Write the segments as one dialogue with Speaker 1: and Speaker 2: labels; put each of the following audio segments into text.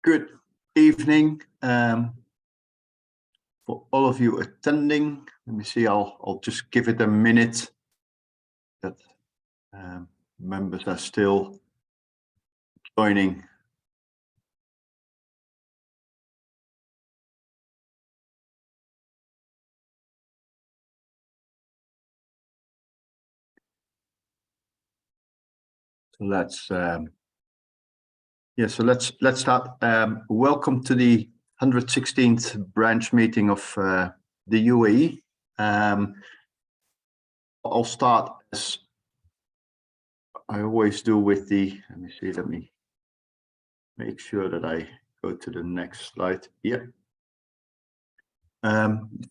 Speaker 1: Good evening for all of you attending. Let me see, I'll just give it a minute that members are still joining. So let's start. Welcome to the 116th branch meeting of the UAE. I'll start as I always do with the, let me make sure that I go to the next slide. Yeah.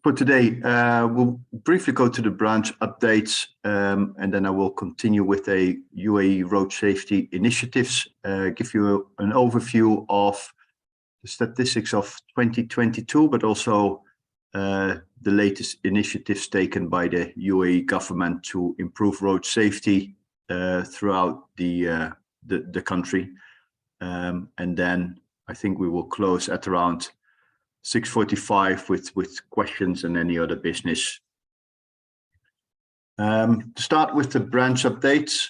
Speaker 1: For today, we'll briefly go to the branch updates, and then I will continue with a UAE road safety initiatives, give you an overview of the statistics of 2022, but also the latest initiatives taken by the UAE government to improve road safety throughout the country. And then I think we will close at around 6:45 with questions and any other business. To start with the branch updates,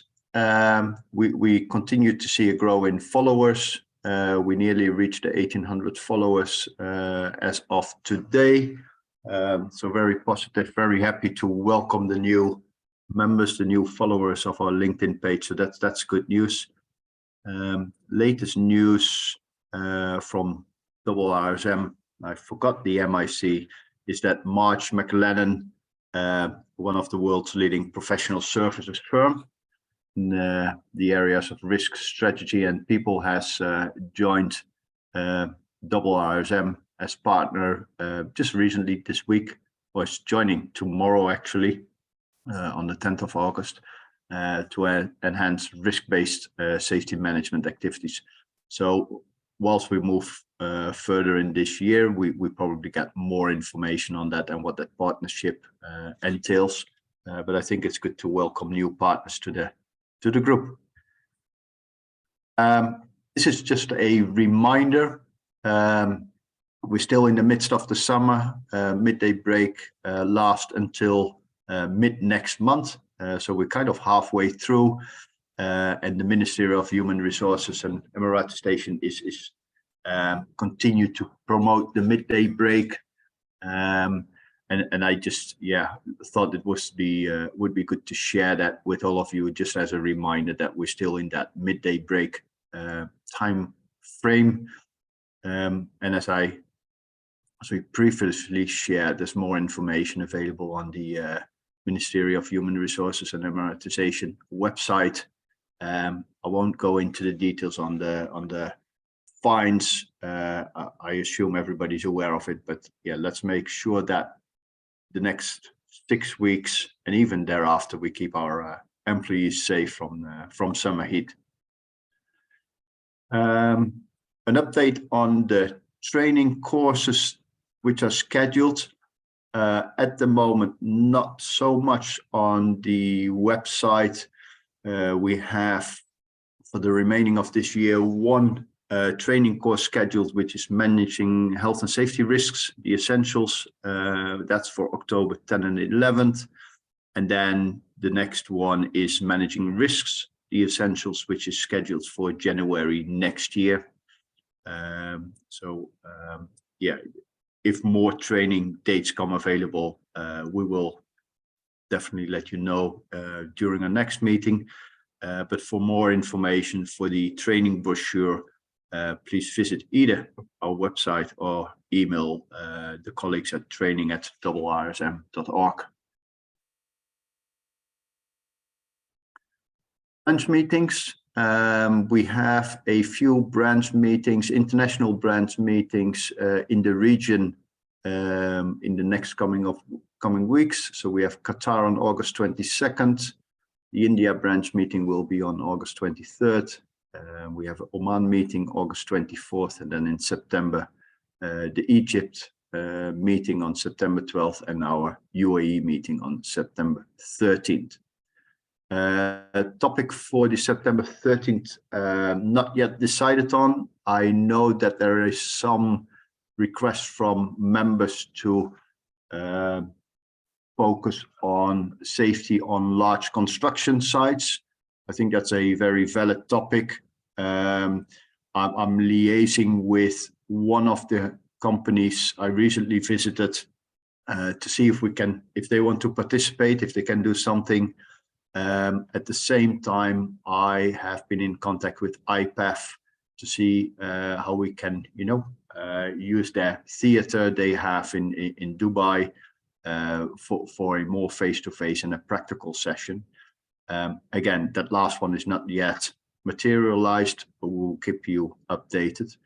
Speaker 1: we continue to see a grow in followers. We nearly reached the 1,800 followers as of today. So very positive, very happy to welcome the new members, the new followers of our LinkedIn page. So that's good news. Latest news from IIRSM, I forgot the MIC, is that Marge McLennan, one of the world's leading professional services firm in the areas of risk strategy and people, has joined IIRSM as partner just recently this week, or is joining tomorrow actually, on the 10th of August, to enhance risk-based safety management activities. So whilst we move further in this year, we probably get more information on that and what that partnership entails. But I think it's good to welcome new partners to the group. This is just a reminder. We're still in the midst of the summer. Midday break lasts until mid next month. So we're kind of halfway through, and the Ministry of Human Resources and Emirati Station is continue to promote the midday break, and I just thought it would be good to share that with all of you, just as a reminder that we're still in that midday break time frame. And as we previously shared, there's more information available on the Ministry of Human Resources and Emiratization website. I won't go into the details on the fines. I assume everybody's aware of it, but yeah, let's make sure that the next 6 weeks and even thereafter we keep our employees safe from summer heat. An update on the training courses which are scheduled. At the moment, not so much on the website. We have, for the remaining of this year, one training course scheduled, which is managing health and safety risks, the essentials. That's for October 10th and 11th. And then the next one is managing risks, the essentials, which is scheduled for January next year. Yeah, if more training dates come available, we will definitely let you know during our next meeting. But for more information for the training brochure, please visit either our website or email the colleagues at training@iirsm.org. Branch meetings. We have a few branch meetings, international branch meetings in the region in the next coming weeks. So we have Qatar on August 22nd. The India branch meeting will be on August 23rd. We have an Oman meeting August 24th, and then in September, the Egypt meeting on September 12th, and our UAE meeting on September 13th. Topic for the September 13th, not yet decided on. I know that there is some request from members to focus on safety on large construction sites. I think that's a very valid topic. I'm liaising with one of the companies I recently visited to see if they want to participate, if they can do something. At the same time, I have been in contact with IPAF to see how we can, use their theater they have in Dubai for a more face-to-face and a practical session. Again, that last one is not yet materialized, but we'll keep you updated.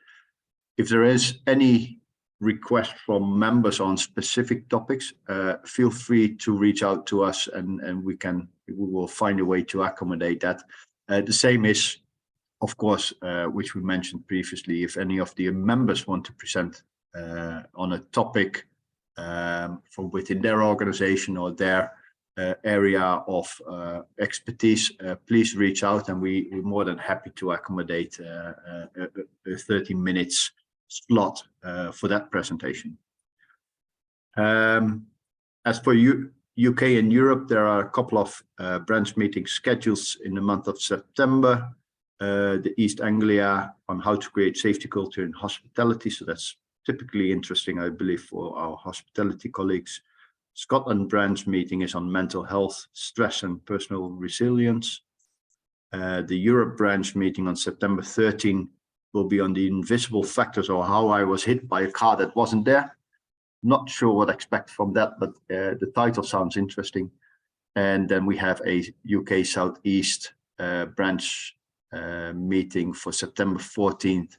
Speaker 1: If there is any request from members on specific topics, feel free to reach out to us, and we will find a way to accommodate that. The same is, of course, which we mentioned previously, if any of the members want to present on a topic from within their organization or their area of expertise, please reach out, and we're more than happy to accommodate a 30 minutes slot for that presentation. As for UK and Europe, there are a couple of branch meeting schedules in the month of September. The East Anglia on how to create safety culture in hospitality, so that's typically interesting, I believe, for our hospitality colleagues. Scotland branch meeting is on mental health, stress and personal resilience. The Europe branch meeting on September 13 will be on the invisible factors, or how I was hit by a car that wasn't there. Not sure what to expect from that, but the title sounds interesting. And then we have a UK Southeast branch meeting for September 14th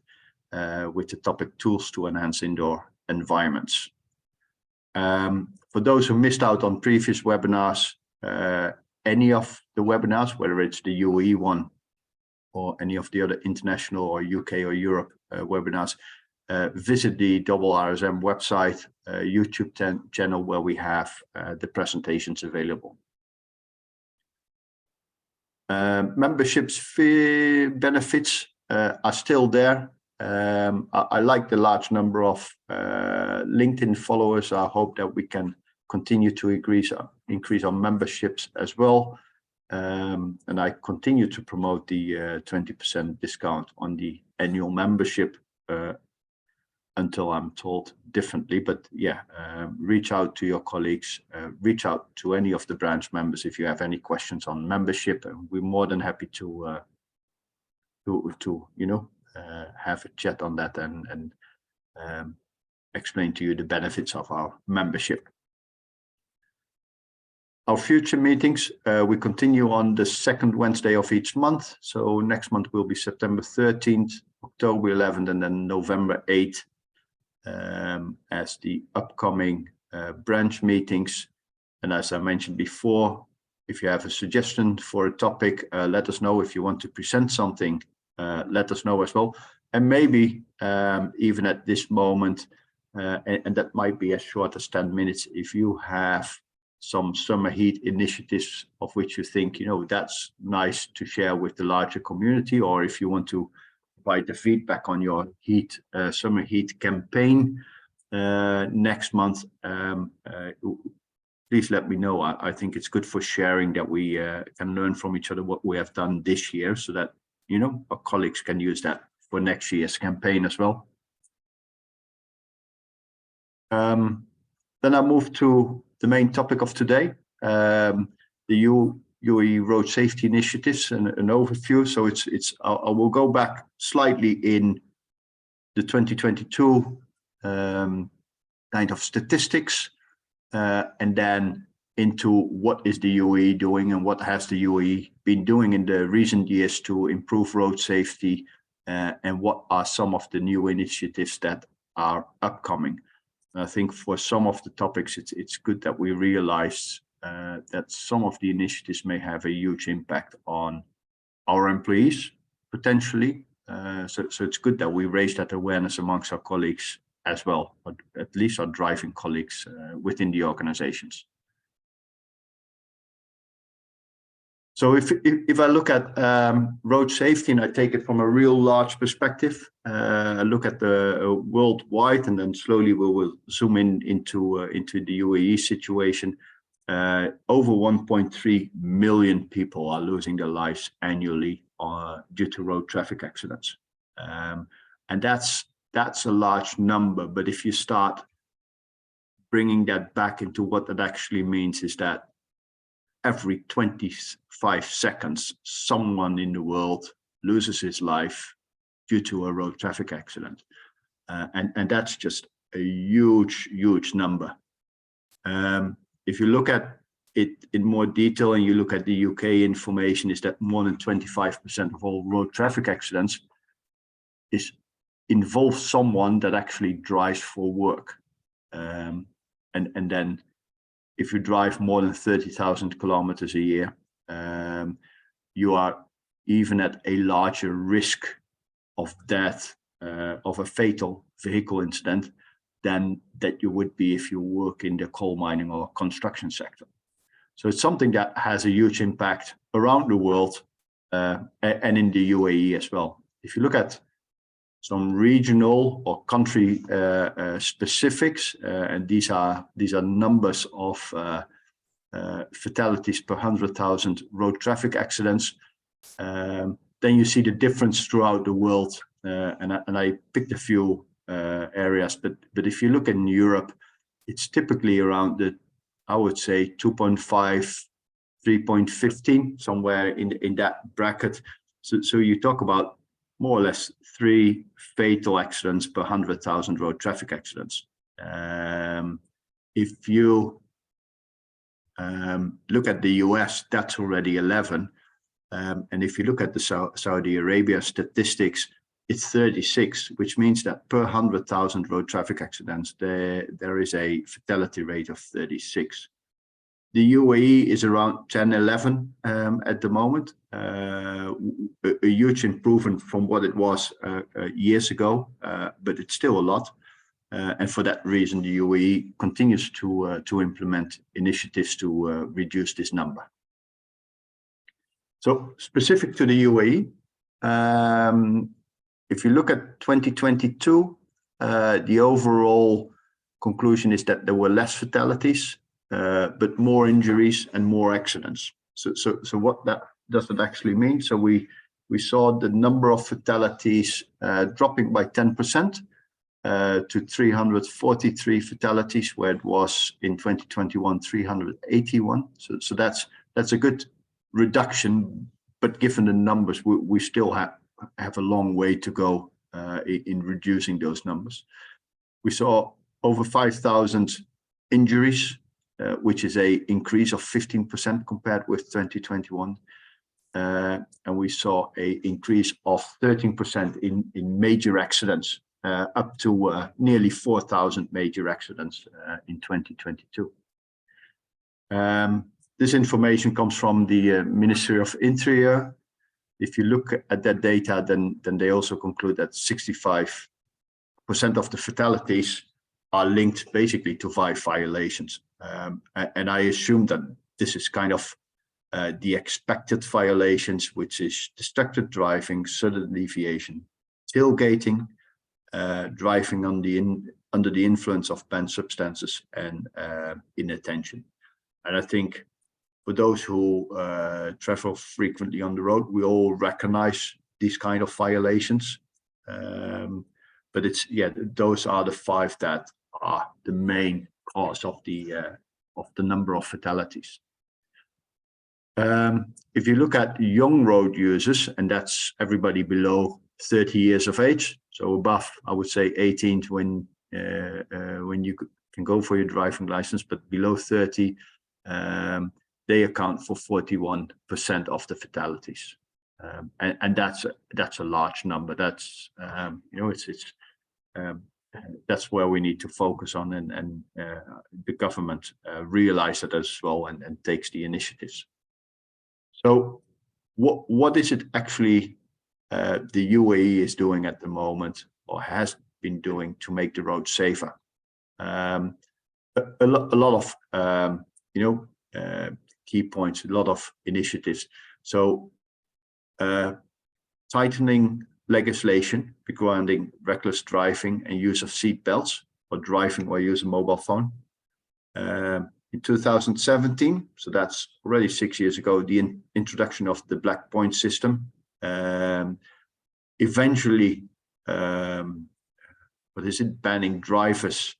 Speaker 1: with the topic tools to enhance indoor environments. For those who missed out on previous webinars, any of the webinars, whether it's the UAE one or any of the other international or UK or Europe webinars, visit the IIRSM website, YouTube channel, where we have the presentations available. Memberships fee benefits are still there. I like the large number of LinkedIn followers. I hope that we can continue to increase our memberships as well. And I continue to promote the 20% discount on the annual membership until I'm told differently. But yeah, reach out to your colleagues, reach out to any of the branch members if you have any questions on membership, and we're more than happy to have a chat on that and explain to you the benefits of our membership. Our future meetings, we continue on the second Wednesday of each month. So next month will be September 13th, October 11th, and then November 8th as the upcoming branch meetings. And as I mentioned before, if you have a suggestion for a topic, let us know. If you want to present something, let us know as well. And maybe even at this moment, and that might be as short as 10 minutes, if you have some summer heat initiatives of which you think, that's nice to share with the larger community, or if you want to provide the feedback on your summer heat campaign next month, please let me know. I think it's good for sharing, that we can learn from each other what we have done this year, so that our colleagues can use that for next year's campaign as well. Then I move to the main topic of today, the UAE road safety initiatives, and an overview. So I will go back slightly in the 2022 kind of statistics, and then into what is the UAE doing and what has the UAE been doing in the recent years to improve road safety, and what are some of the new initiatives that are upcoming. I think for some of the topics, it's good that we realize that some of the initiatives may have a huge impact on our employees, potentially. So it's good that we raise that awareness amongst our colleagues as well, but at least our driving colleagues within the organizations. So if I look at road safety, and I take it from a real large perspective, I look at the worldwide, and then slowly we will zoom into the UAE situation. Over 1.3 million people are losing their lives annually due to road traffic accidents, and that's a large number. But if you start bringing that back into what that actually means, is that every 25 seconds, someone in the world loses his life due to a road traffic accident. And that's just a huge, huge number. If you look at it in more detail and you look at the UK information, is that more than 25% of all road traffic accidents involve someone that actually drives for work. And then if you drive more than 30,000 kilometers a year, you are even at a larger risk of death, of a fatal vehicle incident, than that you would be if you work in the coal mining or construction sector. So it's something that has a huge impact around the world, and in the UAE as well. If you look at some regional or country specifics, and these are numbers of fatalities per 100,000 road traffic accidents, then you see the difference throughout the world. And I picked a few areas, but if you look in Europe, it's typically around I would say 2.5, 3.15, somewhere in that bracket. So you talk about more or less 3 fatal accidents per 100,000 road traffic accidents. If you look at the US, that's already 11. And if you look at the Saudi Arabia statistics, it's 36, which means that per 100,000 road traffic accidents, there is a fatality rate of 36. The UAE is around 10, 11 at the moment, a huge improvement from what it was years ago, but it's still a lot. And for that reason, the UAE continues to implement initiatives to reduce this number. So specific to the UAE, if you look at 2022, the overall conclusion is that there were less fatalities, but more injuries and more accidents. So what does that actually mean? So we saw the number of fatalities dropping by 10% to 343 fatalities, where it was in 2021 381. So that's a good reduction, but given the numbers, we still have a long way to go in reducing those numbers. We saw over 5,000 injuries, which is an increase of 15% compared with 2021. And we saw an increase of 13% in major accidents, up to nearly 4,000 major accidents in 2022. This information comes from the Ministry of Interior. If you look at that data, then they also conclude that 65% of the fatalities are linked basically to violations. And I assume that this is kind of the expected violations, which is distracted driving, sudden deviation, tailgating, driving under the influence of banned substances, and inattention. And I think for those who travel frequently on the road, we all recognize these kind of violations. But those are the 5 that are the main cause of the number of fatalities. If you look at young road users, and that's everybody below 30 years of age, so above, I would say 18 when you can go for your driving license, but below 30, they account for 41% of the fatalities, and that's a large number. That's that's where we need to focus on, and the government realizes it as well and takes the initiatives. So what is it actually the UAE is doing at the moment, or has been doing, to make the roads safer? A lot of key points, a lot of initiatives. So tightening legislation regarding reckless driving and use of seat belts, or driving or use a mobile phone. In 2017, so that's already 6 years ago, the introduction of the black point system. Eventually, banning drivers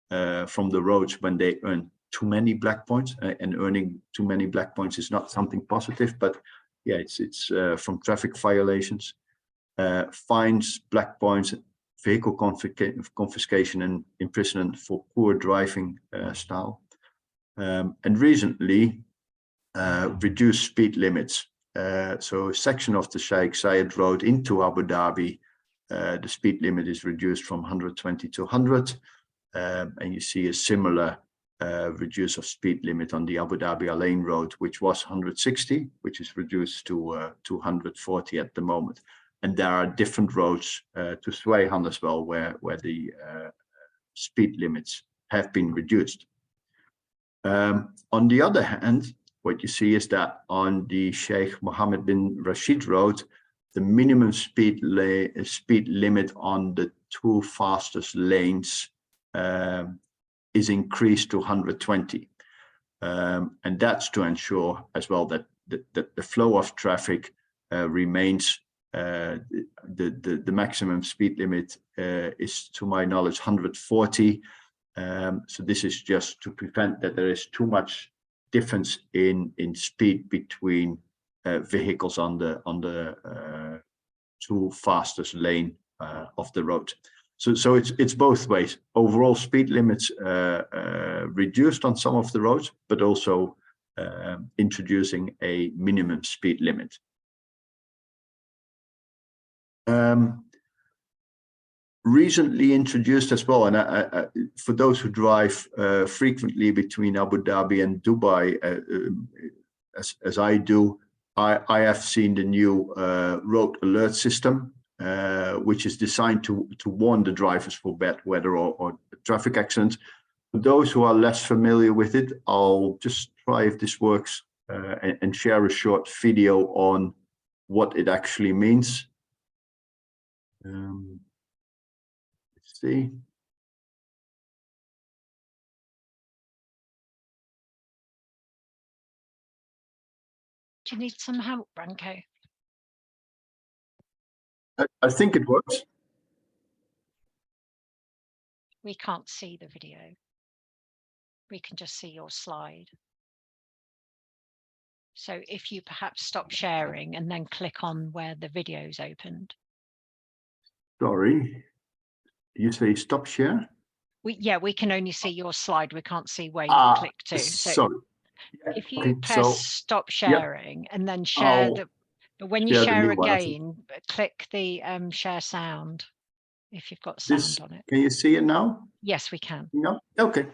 Speaker 1: from the roads when they earn too many black points, and earning too many black points is not something positive, but yeah, it's from traffic violations, fines, black points, vehicle confiscation, and imprisonment for poor driving style. And recently, reduced speed limits. So a section of the Sheikh Zayed Road into Abu Dhabi, the speed limit is reduced from 120 to 100. And you see a similar reduce of speed limit on the Abu Dhabi Al Ain Road, which was 160, which is reduced to 140 at the moment. And there are different roads to Swayhan as well, where the speed limits have been reduced. On the other hand, what you see is that on the Sheikh Mohammed bin Rashid Road, the minimum speed limit on the two fastest lanes is increased to 120. And that's to ensure as well that the flow of traffic remains. The maximum speed limit is, to my knowledge, 140. So this is just to prevent that there is too much difference in speed between vehicles on the two fastest lane of the road. So it's both ways. Overall speed limits reduced on some of the roads, but also introducing a minimum speed limit. Recently introduced as well, and for those who drive frequently between Abu Dhabi and Dubai, as I do, I have seen the new road alert system, which is designed to warn the drivers for bad weather or traffic accidents. For those who are less familiar with it, I'll just try if this works and share a short video on what it actually means. Let's see.
Speaker 2: Do you need some help, Branko?
Speaker 1: I think it works.
Speaker 2: We can't see the video. We can just see your slide. So if you perhaps stop sharing and then click on where the video's opened.
Speaker 1: Sorry, you say stop share?
Speaker 2: We can only see your slide. We can't see where you click to. So
Speaker 1: sorry.
Speaker 2: if you press stop sharing and then share but when you share again, click the share sound if you've got sound on it.
Speaker 1: Can you see it now?
Speaker 2: Yes, we can.
Speaker 1: No? Okay.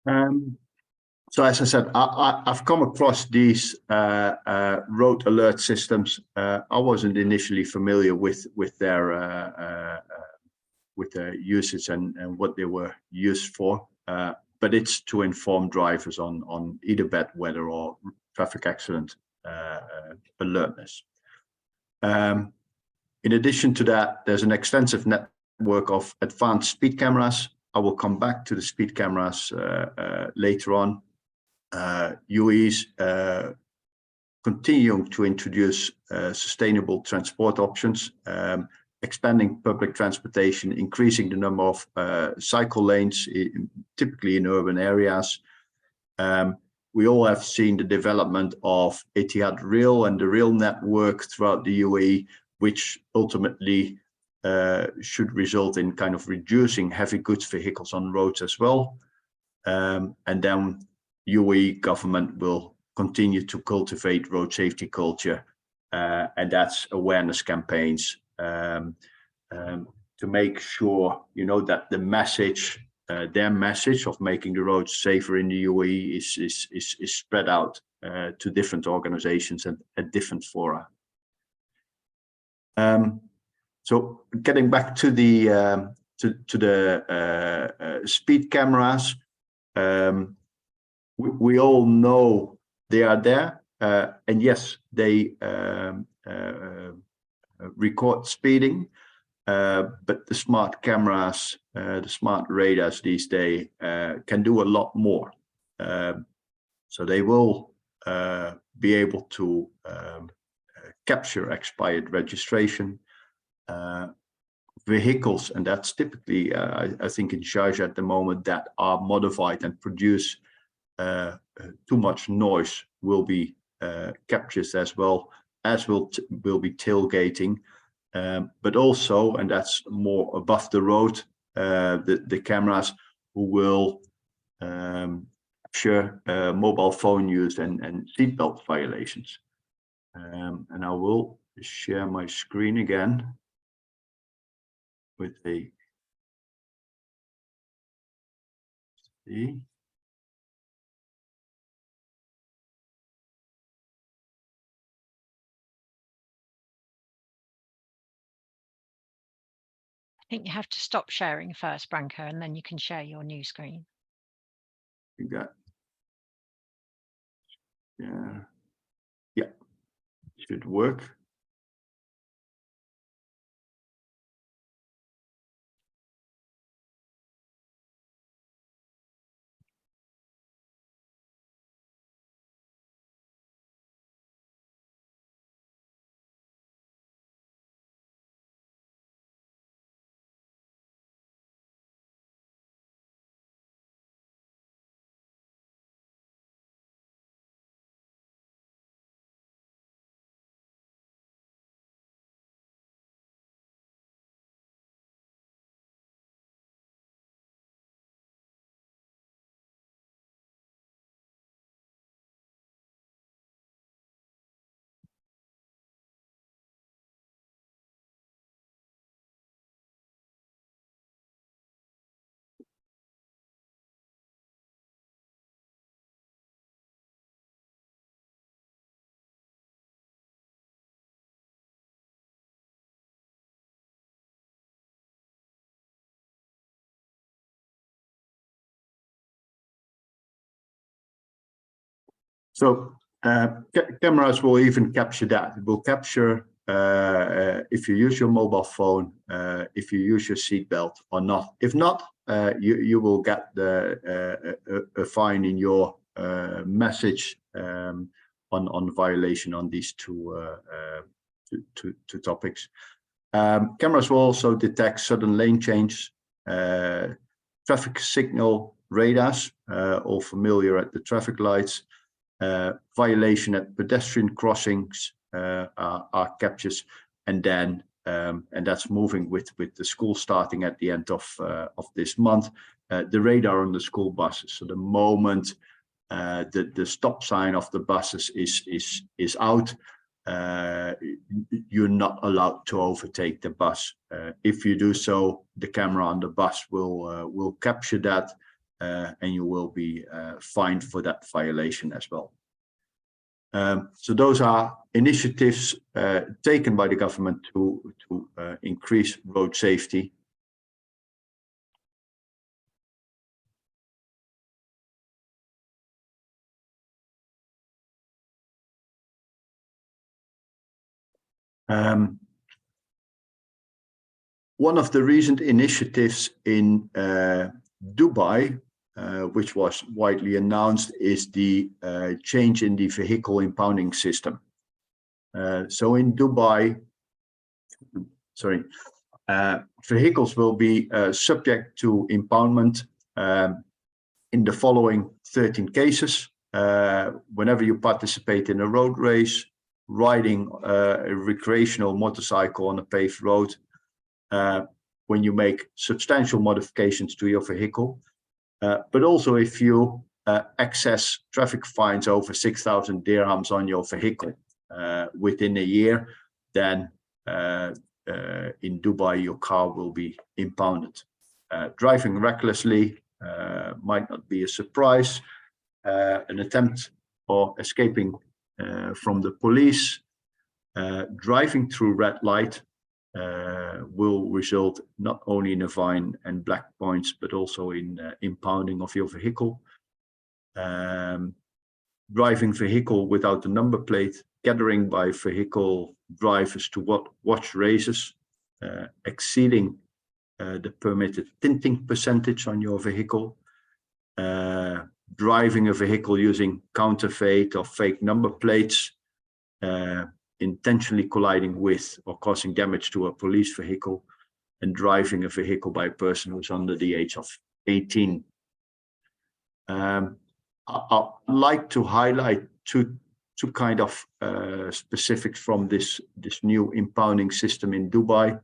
Speaker 1: So as I said, I've come across these road alert systems. I wasn't initially familiar with their usage and what they were used for, but it's to inform drivers on either bad weather or traffic accident alertness. In addition to that, there's an extensive network of advanced speed cameras. I will come back to the speed cameras later on. UAE's continuing to introduce sustainable transport options, expanding public transportation, increasing the number of cycle lanes, typically in urban areas. We all have seen the development of Etihad Rail and the rail network throughout the UAE, which ultimately should result in kind of reducing heavy goods vehicles on roads as well. And then UAE government will continue to cultivate road safety culture, and that's awareness campaigns to make sure, you know, that the message, their message of making the roads safer in the UAE is spread out to different organizations and at different fora. So getting back to the speed cameras, we all know they are there, and yes, they record speeding, but the smart cameras, the smart radars these days can do a lot more. So they will be able to capture expired registration, vehicles, and that's typically, I think in Sharjah at the moment, that are modified and produce too much noise will be captured as well, as will be tailgating, but also, and that's more above the road, the cameras who will capture mobile phone use and seatbelt violations. And I will share my screen again with a see.
Speaker 2: I think you have to stop sharing first, Branko, and then you can share your new screen.
Speaker 1: You got, yeah, should work. So cameras will even capture that. It will capture if you use your mobile phone, if you use your seatbelt or not. If not, you will get a fine in your message on violation on these two topics. Cameras will also detect sudden lane change, traffic signal radars, all familiar at the traffic lights. Violation at pedestrian crossings are captured, and then and that's moving with the school starting at the end of this month. The radar on the school buses. So the moment the stop sign of the buses is out, you're not allowed to overtake the bus. If you do so, the camera on the bus will capture that. And you will be fined for that violation as well. So those are initiatives taken by the government to increase road safety. One of the recent initiatives in Dubai, which was widely announced, is the change in the vehicle impounding system. So in Dubai, vehicles will be subject to impoundment in the following 13 cases. Whenever you participate in a road race, riding a recreational motorcycle on a paved road, when you make substantial modifications to your vehicle, but also if you excess traffic fines over 6,000 dirhams on your vehicle within a year, then in Dubai your car will be impounded. Driving recklessly might not be a surprise. An attempt or escaping from the police, driving through red light, will result not only in a fine and black points, but also in impounding of your vehicle. Driving vehicle without a number plate, gathering by vehicle drivers to watch races, exceeding the permitted tinting percentage on your vehicle, driving a vehicle using counterfeit or fake number plates, intentionally colliding with or causing damage to a police vehicle, and driving a vehicle by a person who's under the age of 18. I'd like to highlight two kind of specifics from this new impounding system in Dubai,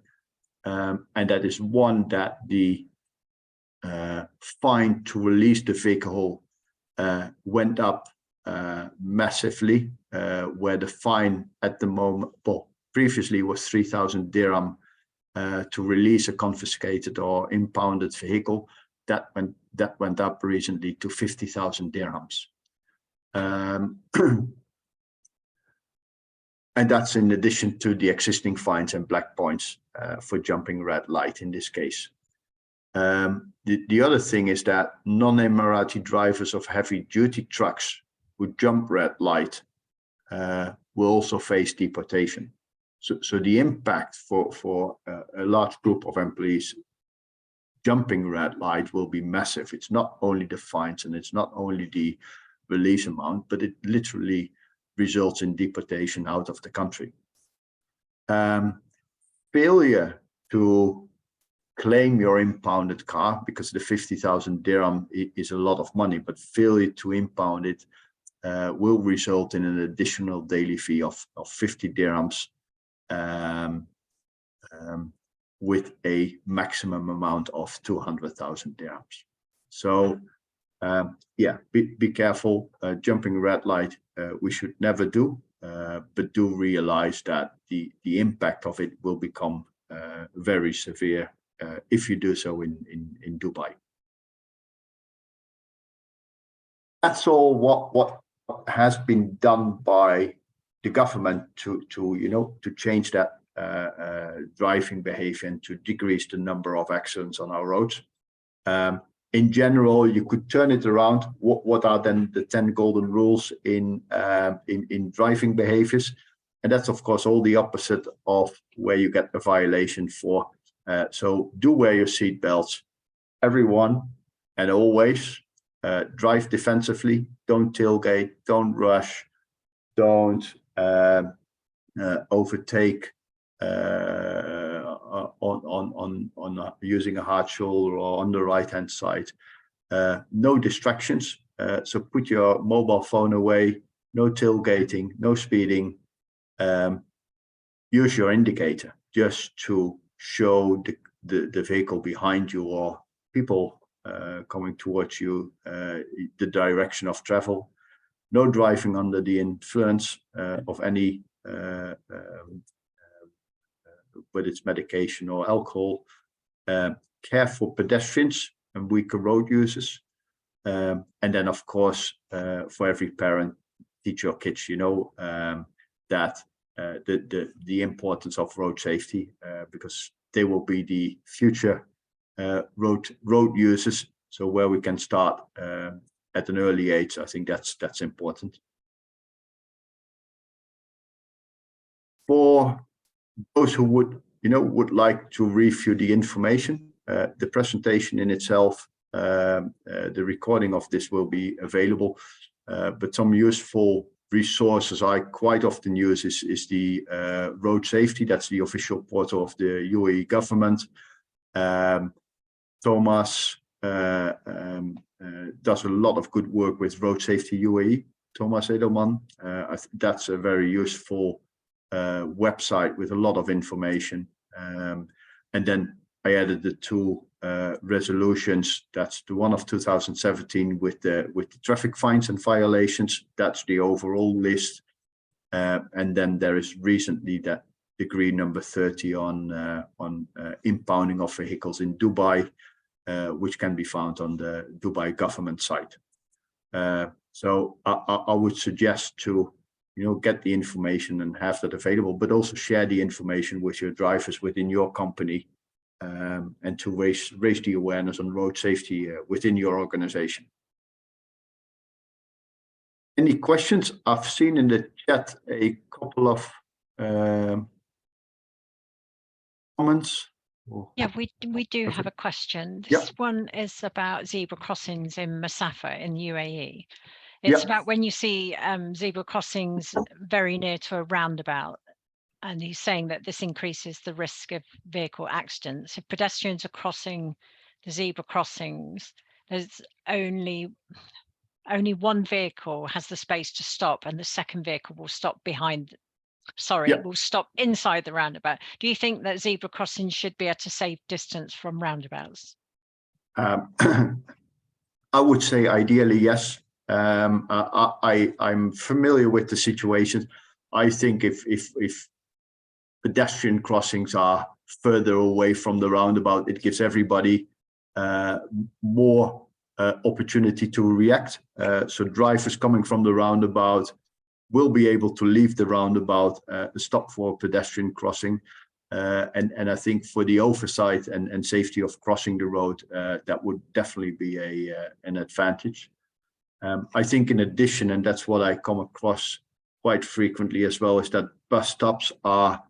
Speaker 1: and that is one, that the fine to release the vehicle went up massively, where the fine at the moment, well, previously was 3,000 dirham to release a confiscated or impounded vehicle. That went up recently to 50,000 dirhams. And that's in addition to the existing fines and black points for jumping red light in this case. The other thing is that non-Emirati drivers of heavy duty trucks who jump red light will also face deportation. So the impact for a large group of employees jumping red light will be massive. It's not only the fines and it's not only the release amount, but it literally results in deportation out of the country. Failure to claim your impounded car, because the 50,000 dirham is a lot of money, but failure to impound it will result in an additional daily fee of 50 dirhams with a maximum amount of 200,000 dirhams. So yeah, be careful. Jumping red light we should never do, but do realize that the impact of it will become very severe if you do so in Dubai. That's all what has been done by the government to change that driving behavior and to decrease the number of accidents on our roads. In general, you could turn it around. What are then the 10 golden rules in driving behaviors? And that's of course all the opposite of where you get a violation for. So do wear your seat belts, everyone, and always. Drive defensively. Don't tailgate. Don't rush. Don't overtake on using a hard shoulder or on the right hand side. No distractions. So put your mobile phone away. No tailgating. No speeding. Use your indicator just to show the vehicle behind you or people coming towards you the direction of travel. No driving under the influence of any whether it's medication or alcohol. Care for pedestrians and weaker road users. And then of course for every parent, teach your kids that the importance of road safety, because they will be the future road users. So where we can start at an early age, I think that's important. For those who would like to review the information, the presentation in itself, the recording of this will be available. But some useful resources I quite often use is the road safety. That's the official portal of the UAE government. Thomas does a lot of good work with Road Safety UAE. Thomas Edelman. That's a very useful website with a lot of information. And then I added the two resolutions. That's the one of 2017 with the traffic fines and violations. That's the overall list. And then there is recently that decree number 30 on impounding of vehicles in Dubai, which can be found on the Dubai government site. So I would suggest to get the information and have that available, but also share the information with your drivers within your company, and to raise the awareness on road safety within your organization. Any questions? I've seen in the chat a couple of comments.
Speaker 2: Yeah, we do have a question. This one is about zebra crossings in Masafah in UAE. It's about when you see zebra crossings very near to a roundabout, and he's saying that this increases the risk of vehicle accidents. If pedestrians are crossing the zebra crossings, there's only one vehicle has the space to stop, and the second vehicle will stop will stop inside the roundabout. Do you think that zebra crossings should be able to save distance from roundabouts?
Speaker 1: I would say ideally, yes. I'm familiar with the situation. I think if pedestrian crossings are further away from the roundabout, it gives everybody more opportunity to react. So drivers coming from the roundabout will be able to leave the roundabout, stop for pedestrian crossing. And I think for the oversight and safety of crossing the road, that would definitely be an advantage. I think in addition, and that's what I come across quite frequently as well, is that bus stops are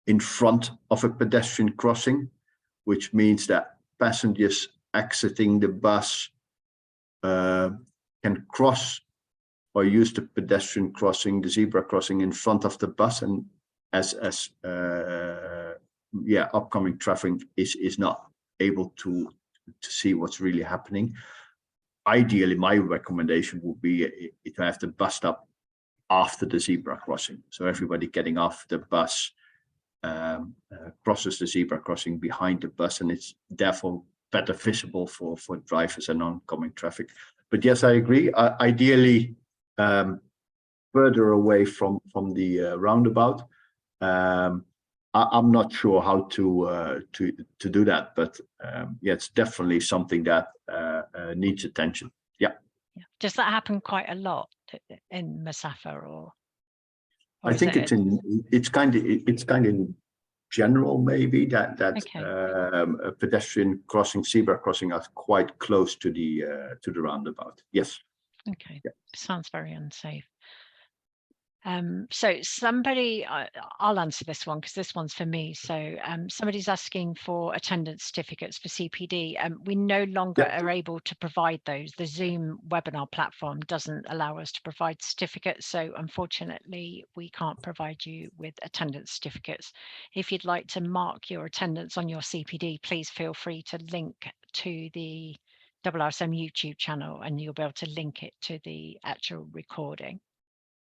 Speaker 1: in front of a pedestrian crossing, which means that passengers exiting the bus can cross or use the pedestrian crossing, the zebra crossing in front of the bus, and as upcoming traffic is not able to see what's really happening. Ideally, my recommendation would be to have the bus stop after the zebra crossing, so everybody getting off the bus crosses the zebra crossing behind the bus, and it's therefore better visible for drivers and oncoming traffic. But yes, I agree. Ideally, further away from the roundabout. I'm not sure how to do that, but it's definitely something that needs attention. Yeah.
Speaker 2: Does that happen quite a lot in Masafah, or
Speaker 1: I think it's kind of in general, maybe that a pedestrian crossing, zebra crossing are quite close to the roundabout. Yes.
Speaker 2: Okay. Yeah. Sounds very unsafe. So somebody, I'll answer this one because this one's for me. So somebody's asking for attendance certificates for CPD, and we no longer are able to provide those. The Zoom webinar platform doesn't allow us to provide certificates. So unfortunately, we can't provide you with attendance certificates. If you'd like to mark your attendance on your CPD, please feel free to link to the IIRSM YouTube channel, and you'll be able to link it to the actual recording.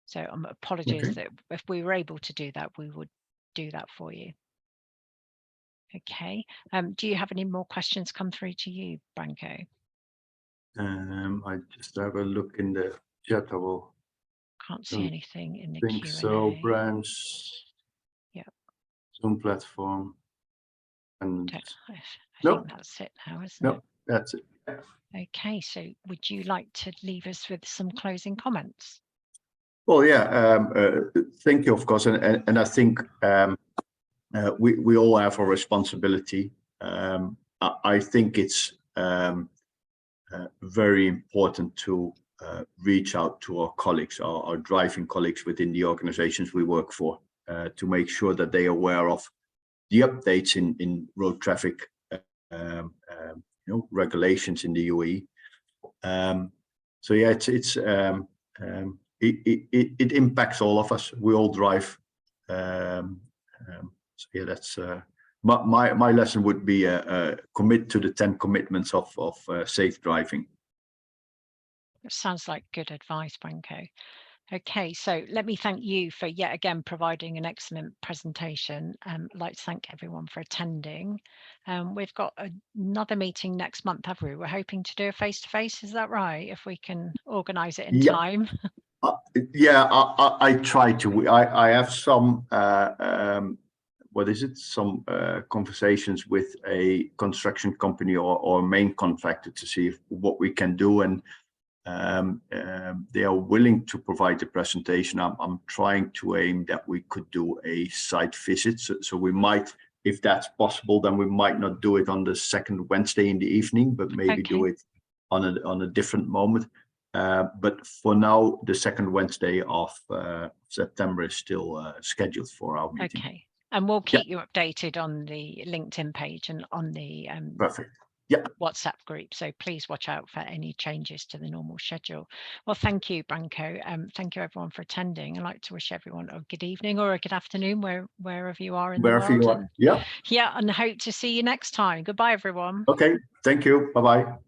Speaker 2: So apologies that if we were able to do that, we would do that for you. Okay. Do you have any more questions come through to you, Branko?
Speaker 1: I just have a look in the chat. I will.
Speaker 2: Can't see anything in the
Speaker 1: Q&A. So branch.
Speaker 2: Yeah.
Speaker 1: Zoom platform. And
Speaker 2: I think that's it now, isn't it?
Speaker 1: That's it.
Speaker 2: Okay. So would you like to leave us with some closing comments?
Speaker 1: Well, thank you, of course, and I think we all have a responsibility. I think it's very important to reach out to our colleagues, our driving colleagues within the organizations we work for. to make sure that they are aware of the updates in road traffic regulations in the UAE. So yeah, it impacts all of us. We all drive. So yeah, that's my lesson would be commit to the 10 commitments of safe driving.
Speaker 2: Sounds like good advice, Branko. Okay, so let me thank you for yet again providing an excellent presentation. I'd like to thank everyone for attending. We've got another meeting next month, have we? We're hoping to do a face-to-face, is that right? If we can organise it in time.
Speaker 1: Yeah, I try to. I have some some conversations with a construction company or main contractor to see what we can do, and they are willing to provide the presentation. I'm trying to aim that we could do a site visit, so we might, if that's possible, then we might not do it on the second Wednesday in the evening, but maybe do it on a different moment. But for now, the second Wednesday of September is still scheduled for our meeting.
Speaker 2: Okay, and we'll keep you updated on the LinkedIn page and on the
Speaker 1: perfect. Yeah.
Speaker 2: WhatsApp group. So please watch out for any changes to the normal schedule. Well, thank you, Branko. Thank you everyone for attending. I'd like to wish everyone a good evening or a good afternoon wherever you are in the world.
Speaker 1: Wherever you are. Yeah.
Speaker 2: Yeah, and hope to see you next time. Goodbye, everyone.
Speaker 1: Okay. Thank you. Bye-bye.